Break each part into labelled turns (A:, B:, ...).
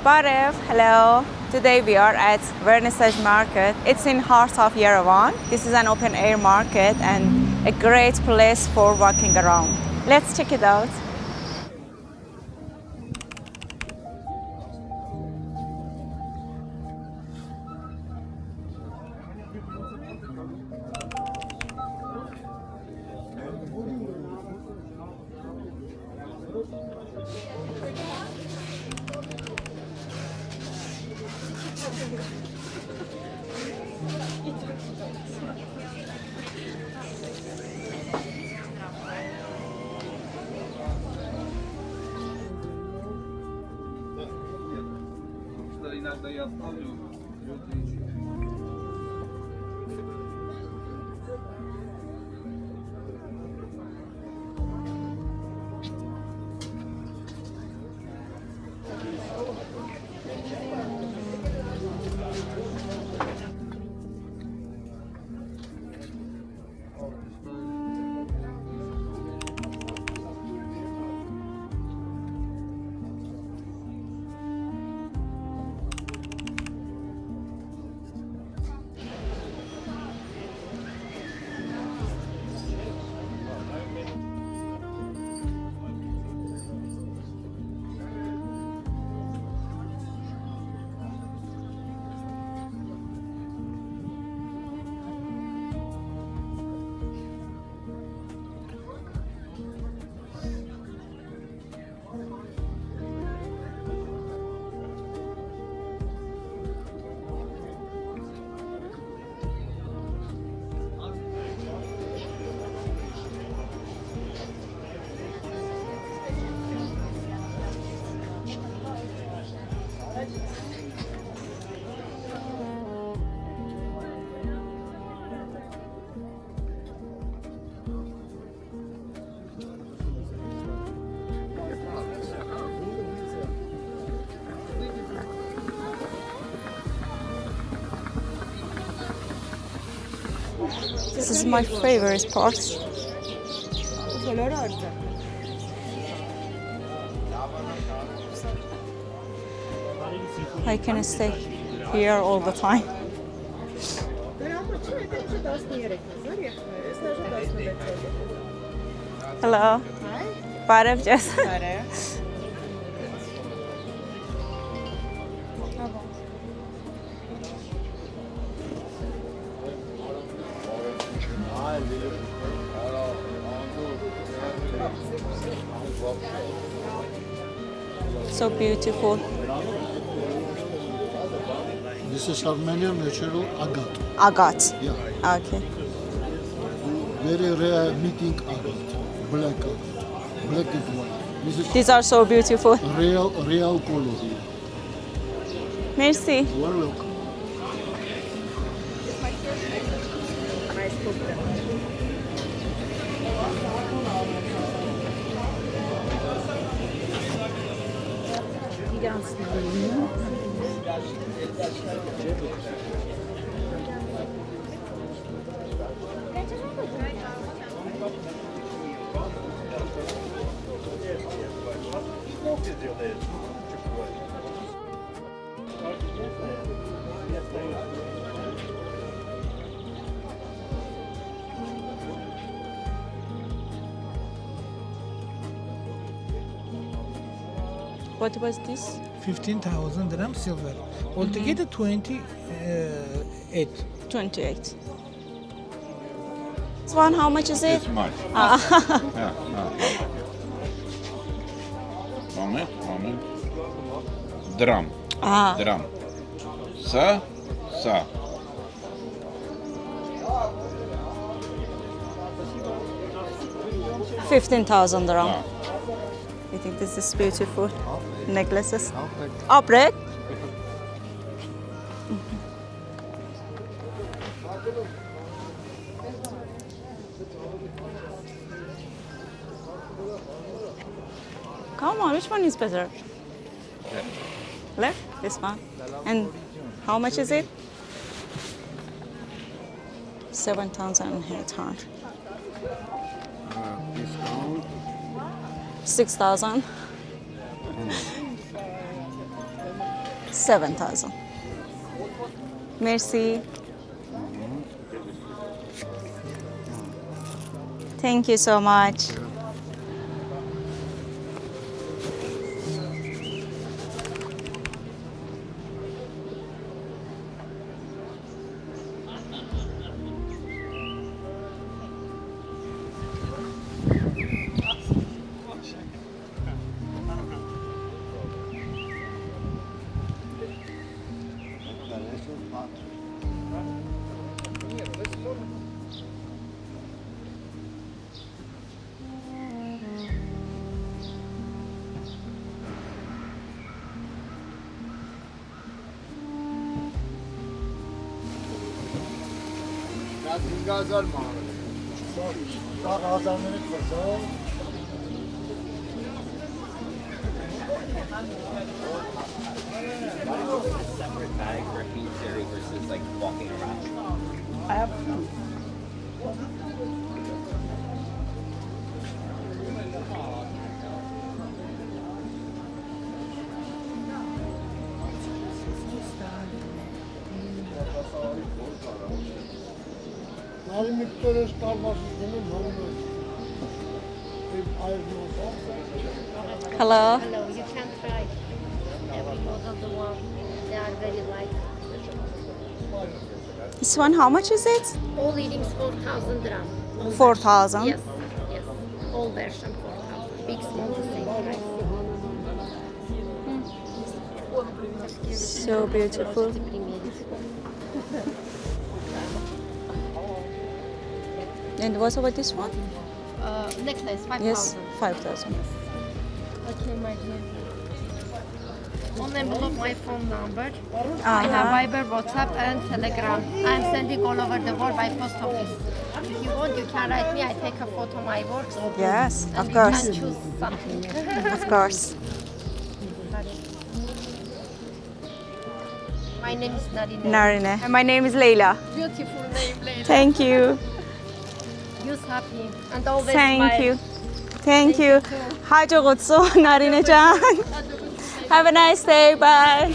A: Barev, hello. Today we are at Vernissage Market. It's in heart of Yerevan. This is an open-air market and a great place for walking around. Let's check it out. This is my favorite part. I can stay here all the time. Hello. Hi. Barev, Jess. So beautiful.
B: This is Armenian natural agate.
A: Agate.
B: Yeah.
A: Okay.
B: Very rare meeting agate. Black agate. Black and white. This is
A: These are so beautiful.
B: real color.
A: Mersi.
B: You are welcome. What was this?
C: 15,000 dirham silver. Altogether 28.
A: 28. This one, how much is it?
D: This much. Moment. Dram. Dram. Sa.
A: 15,000 dirham. I think this is beautiful. Necklaces. Oprek. Come on, which one is better? Left? This one. And how much is it? 7,800.
B: Discount.
A: 6,000. 7,000. Mersi. Thank you so much.
B: Gazar mağarası. Daha Gazar'ın kızı.
E: Separate bag for a heat theory versus like walking around.
C: I have
B: Narine miktarı kalması günün hanımı.
A: Hello.
F: Hello, you can try every model the one. They are very light.
A: This one, how much is it?
F: All readings 4,000 dirham. All
A: 4,000.
F: Yes, yes. All version 4,000. Big, small, the same price.
A: So beautiful. And what about this one?
F: Necklace 5,000.
A: Yes, 5,000.
F: Okay, my dear. On envelope my phone number. I
A: Uh-huh.
F: have Viber, WhatsApp, and Telegram. I'm sending all over the world by post office. If you want, you can write me. I take a photo of my works.
A: Yes,
F: And
A: of
F: you
A: course.
F: can choose something.
A: Of course.
F: My name is Narine.
A: Narine. And my name is Leila.
F: Beautiful name, Leila.
A: Thank you.
F: You're happy and always
A: Thank
F: smile.
A: you. Thank you. Hajogh Narine Jan. Have a nice day. Bye.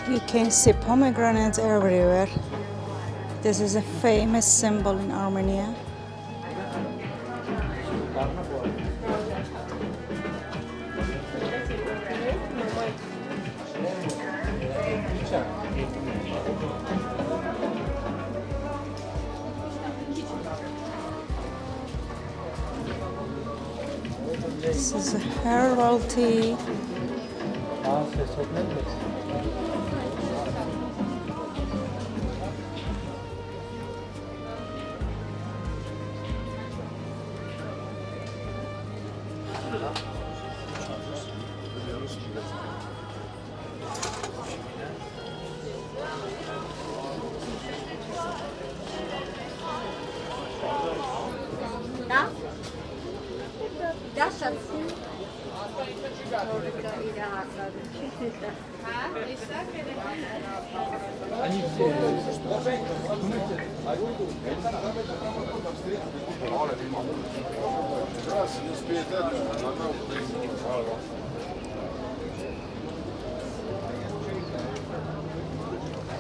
A: You can see pomegranates everywhere. This is a famous symbol in Armenia. This is a herbal tea.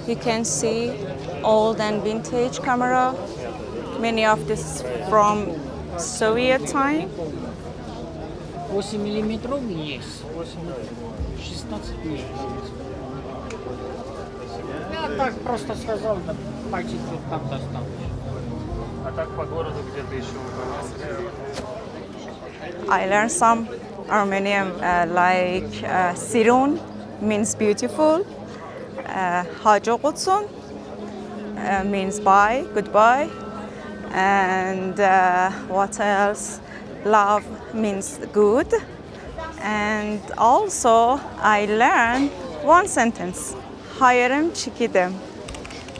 A: You can see old and vintage camera. Many of this from Soviet time.
C: 8 миллиметров есть. 16 миллиметров.
G: Я так просто сказал, да, пальчик тут там достал.
H: А так по городу где-то еще
A: I learned some Armenian like Siron means beautiful, Hajogh means bye, goodbye, and what else? Love means good, and also I learned one sentence. Hayırım çikidem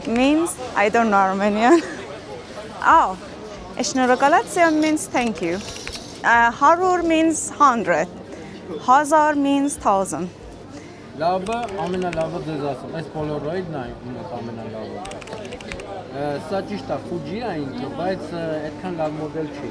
A: means I don't know Armenian. Oh, Shnorhakalutyun means thank you. Harur means 100. Hazar means 1000.
I: Լավը, ամենալավը ձեզ ասում, այս Polaroid-ն է իմ ամենալավը։ Սա ճիշտ է, Fuji է ինքը, բայց այդքան լավ մոդել չի։